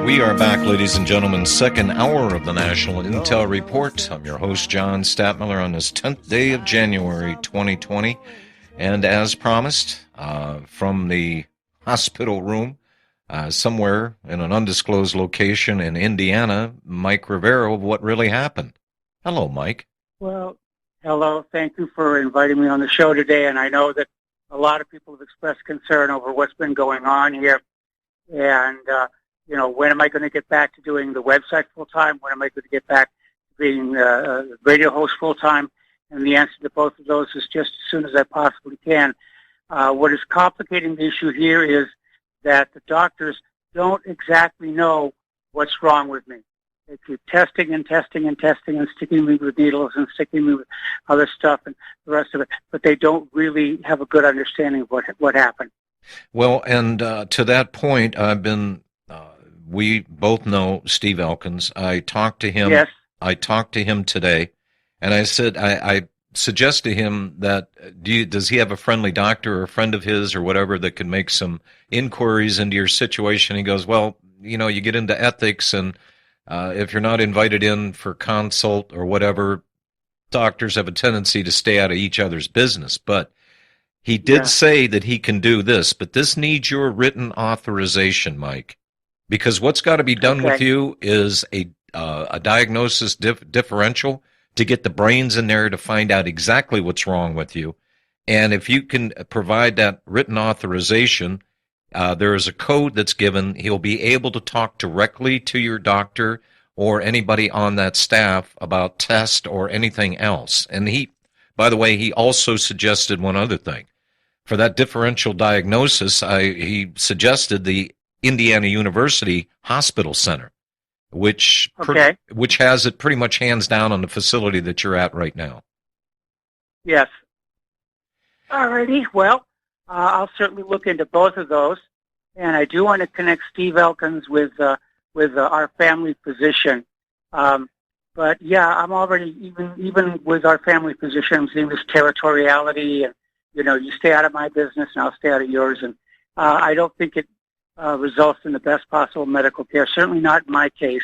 We are back, ladies and gentlemen, second hour of the National Intel Report. I'm your host, John Statmiller, on this 10th day of January 2020. And as promised, from the hospital room, somewhere in an undisclosed location in Indiana, Mike Rivero, of What Really Happened. Hello, Mike. Well, hello. Thank you for inviting me on the show today. And I know that a lot of people have expressed concern over what's been going on here. And, when am I going to get back to doing the website full-time? When am I going to get back to being a radio host full-time? And the answer to both of those is just as soon as I possibly can. What is complicating the issue here is that the doctors don't exactly know what's wrong with me. They keep testing and testing and testing and sticking me with needles and sticking me with other stuff and the rest of it, but they don't really have a good understanding of what happened. Well, and to that point, we both know Steve Elkins. I talked to him. Yes. I talked to him today, and I said, I suggest to him that, does he have a friendly doctor or a friend of his or whatever that can make some inquiries into your situation? He goes, well, you get into ethics, and if you're not invited in for consult or whatever, doctors have a tendency to stay out of each other's business. But he did say that he can do this, but this needs your written authorization, Mike, because what's got to be done with you is a diagnosis differential to get the brains in there to find out exactly what's wrong with you. And if you can provide that written authorization, there is a code that's given. He'll be able to talk directly to your doctor or anybody on that staff about test or anything else. And by the way, he also suggested one other thing. For that differential diagnosis, he suggested the Indiana University Hospital Center, which has it pretty much hands down on the facility that you're at right now. Yes. All righty. Well, I'll certainly look into both of those, and I do want to connect Steve Elkins with our family physician. But yeah, I'm already even with our family physician. I'm seeing this territoriality, and you stay out of my business, and I'll stay out of yours. And I don't think it results in the best possible medical care. Certainly not in my case,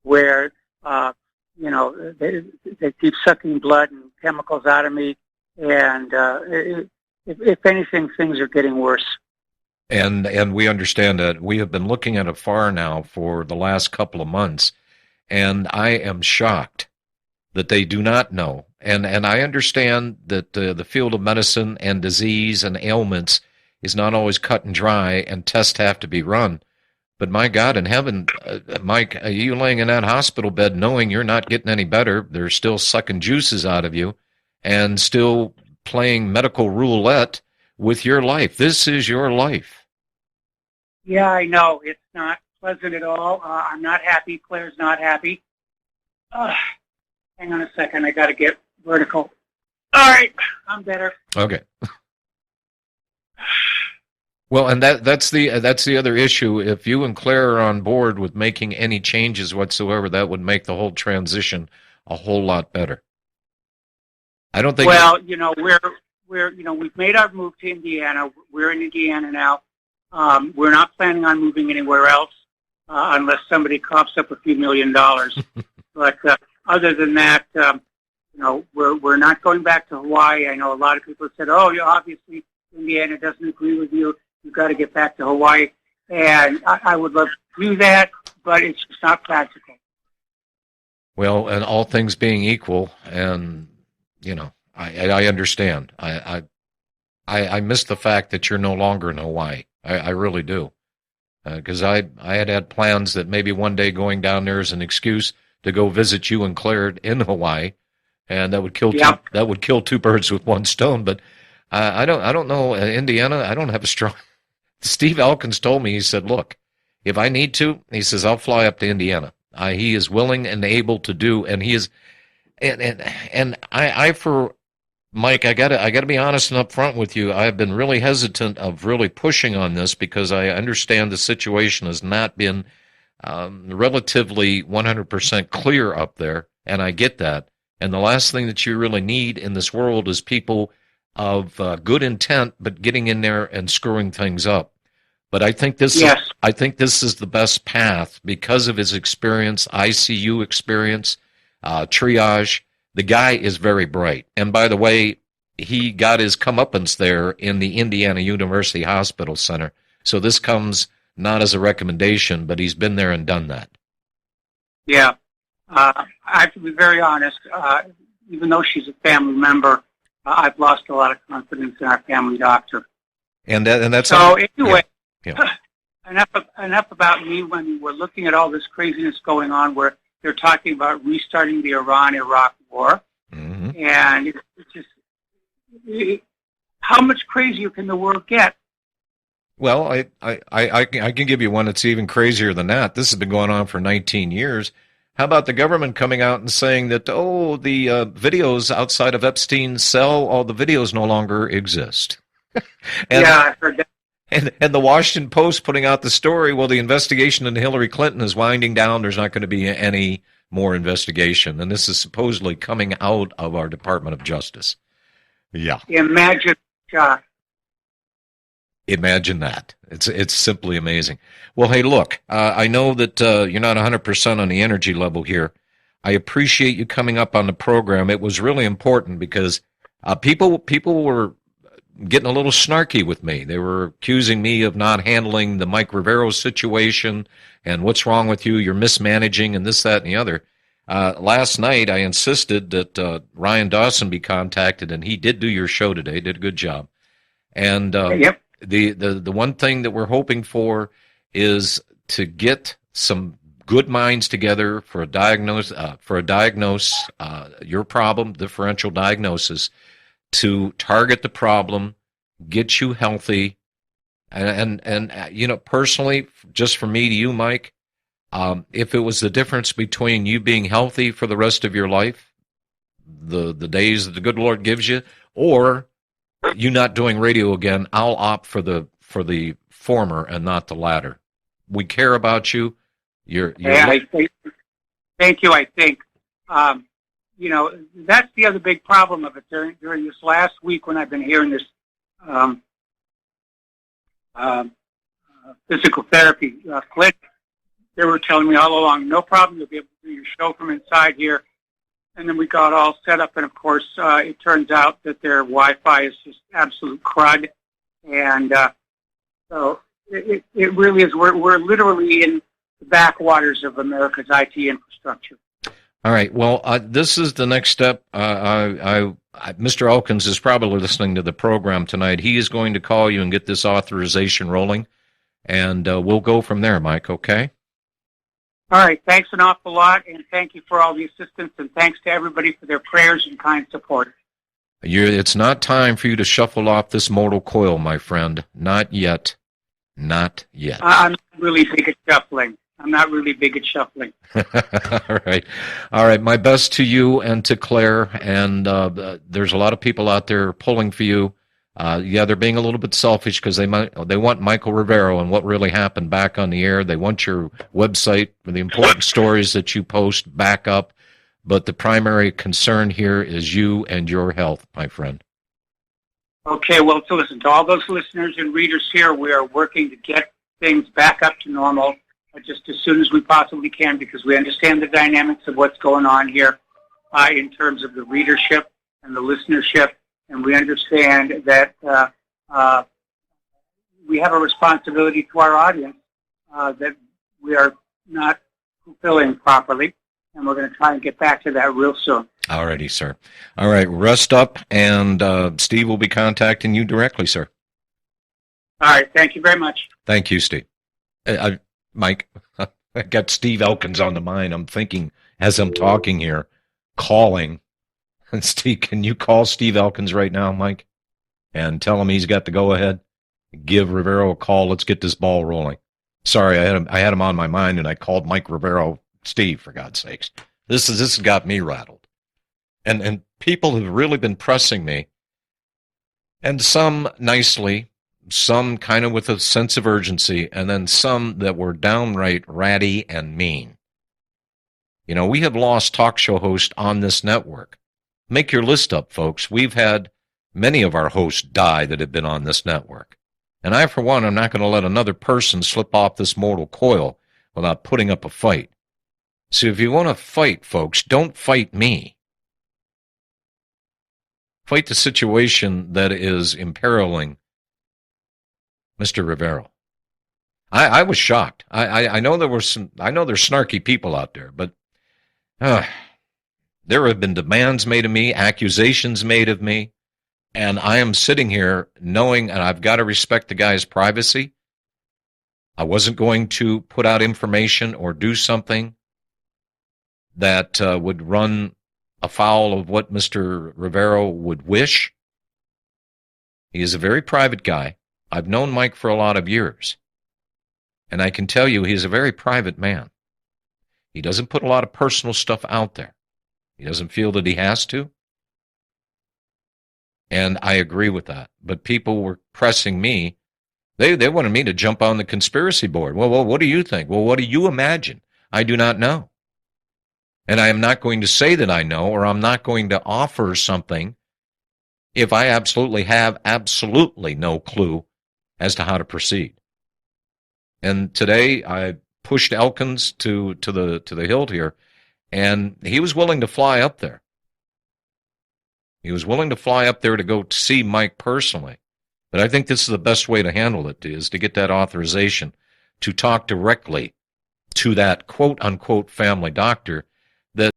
where they keep sucking blood and chemicals out of me, and if anything, things are getting worse. And we understand that. We have been looking at afar now for the last couple of months, and I am shocked that they do not know. And I understand that the field of medicine and disease and ailments is not always cut and dry, and tests have to be run. But my God in heaven, Mike, are you laying in that hospital bed knowing you're not getting any better? They're still sucking juices out of you and still playing medical roulette with your life. This is your life. Yeah, I know. It's not pleasant at all. I'm not happy. Claire's not happy. Hang on a second. I got to get vertical. All right. I'm better. Okay. Well, and that's the other issue. If you and Claire are on board with making any changes whatsoever, that would make the whole transition a whole lot better. I don't think. Well, we've made our move to Indiana. We're in Indiana now. We're not planning on moving anywhere else unless somebody coughs up a few $1 million. But other than that, we're not going back to Hawaii. I know a lot of people have said, "Oh, obviously Indiana doesn't agree with you. You've got to get back to Hawaii." And I would love to do that, but it's just not practical. Well, and all things being equal, and I understand. I miss the fact that you're no longer in Hawaii. I really do, because I had plans that maybe one day going down there is an excuse to go visit you and Claire in Hawaii, and that would kill two birds with one stone. But I don't know, Indiana. I don't have a strong. Steve Elkins told me, he said, "Look, if I need to," he says, "I'll fly up to Indiana." He is willing and able to do, and he is, and I for Mike, I gotta be honest and upfront with you. I've been really hesitant of really pushing on this because I understand the situation has not been relatively 100% clear up there, and I get that. And the last thing that you really need in this world is people of good intent, but getting in there and screwing things up. But I think this I think this is the best path because of his experience, ICU experience, triage. The guy is very bright. And by the way, he got his comeuppance there in the Indiana University Hospital Center. So this comes not as a recommendation, but he's been there and done that. Yeah. I have to be very honest. Even though she's a family member, I've lost a lot of confidence in our family doctor. And that's so anyway. Yeah. Enough about me. When we're looking at all this craziness going on, where they're talking about restarting the Iran-Iraq war, and it's just how much crazier can the world get? Well, I can give you one that's even crazier than that. This has been going on for 19 years. How about the government coming out and saying that, oh, the videos outside of Epstein's cell, all the videos no longer exist? Yeah, I heard that. And the Washington Post putting out the story, well, the investigation into Hillary Clinton is winding down. There's not going to be any more investigation. And this is supposedly coming out of our Department of Justice. Yeah. Imagine that. It's simply amazing. Well, hey, look, I know that you're not 100% on the energy level here. I appreciate you coming up on the program. It was really important because people were getting a little snarky with me. They were accusing me of not handling the Mike Rivero situation and what's wrong with you, you're mismanaging and this, that, and the other. Last night, I insisted that Ryan Dawson be contacted, and he did do your show today, did a good job. And yep. The one thing that we're hoping for is to get some good minds together for a diagnose your problem, differential diagnosis, to target the problem, get you healthy, and you know, personally, just from me to you, Mike, if it was the difference between you being healthy for the rest of your life, the days that the good Lord gives you, or you not doing radio again, I'll opt for the former and not the latter. We care about you. Thank you. I think. You know, that's the other big problem of it during this last week when I've been hearing this physical therapy clinic. They were telling me all along, no problem, you'll be able to do your show from inside here. And then we got all set up, and of course, it turns out that their Wi-Fi is just absolute crud. And so it really is, we're literally in the backwaters of America's IT infrastructure. All right. Well, this is the next step. Mr. Elkins is probably listening to the program tonight. He is going to call you and get this authorization rolling, and we'll go from there, Mike, okay? All right. Thanks an awful lot, and thank you for all the assistance, and thanks to everybody for their prayers and kind support. It's not time for you to shuffle off this mortal coil, my friend. Not yet. Not yet. I'm not really big at shuffling. All right. My best to you and to Claire. And there's a lot of people out there pulling for you. They're being a little bit selfish because they want Michael Rivero and what really happened back on the air. They want your website, the important stories that you post back up. But the primary concern here is you and your health, my friend. Okay. Well, so listen, to all those listeners and readers here, we are working to get things back up to normal just as soon as we possibly can, because we understand the dynamics of what's going on here in terms of the readership and the listenership, and we understand that we have a responsibility to our audience that we are not fulfilling properly, and we're going to try and get back to that real soon. All righty, sir. All right, rest up, and Steve will be contacting you directly, sir. All right, thank you very much. Thank you, Steve. Mike, I got Steve Elkins on the mind. I'm thinking, as I'm talking here, calling. Steve, can you call Steve Elkins right now, Mike, and tell him he's got the go-ahead? Give Rivero a call. Let's get this ball rolling. Sorry, I had him on my mind, and I called Mike Rivero. Steve, for God's sakes. This has got me rattled. And people have really been pressing me, and some nicely, some kind of with a sense of urgency, and then some that were downright ratty and mean. You know, we have lost talk show hosts on this network. Make your list up, folks. We've had many of our hosts die that have been on this network. And I, for one, am not going to let another person slip off this mortal coil without putting up a fight. So if you want to fight, folks, don't fight me. Fight the situation that is imperiling Mr. Rivero. I was shocked. I know there were some. I know there's snarky people out there, but there have been demands made of me, accusations made of me, and I am sitting here knowing, and I've got to respect the guy's privacy. I wasn't going to put out information or do something that would run afoul of what Mr. Rivero would wish. He is a very private guy. I've known Mike for a lot of years. And I can tell you he's a very private man. He doesn't put a lot of personal stuff out there. He doesn't feel that he has to. And I agree with that. But people were pressing me. They wanted me to jump on the conspiracy board. Well, what do you think? Well, what do you imagine? I do not know. And I am not going to say that I know, or I'm not going to offer something if I absolutely have absolutely no clue as to how to proceed. And today I pushed Elkins to the hilt here, and he was willing to fly up there. He was willing to fly up there to go see Mike personally. But I think this is the best way to handle it, is to get that authorization to talk directly to that quote-unquote family doctor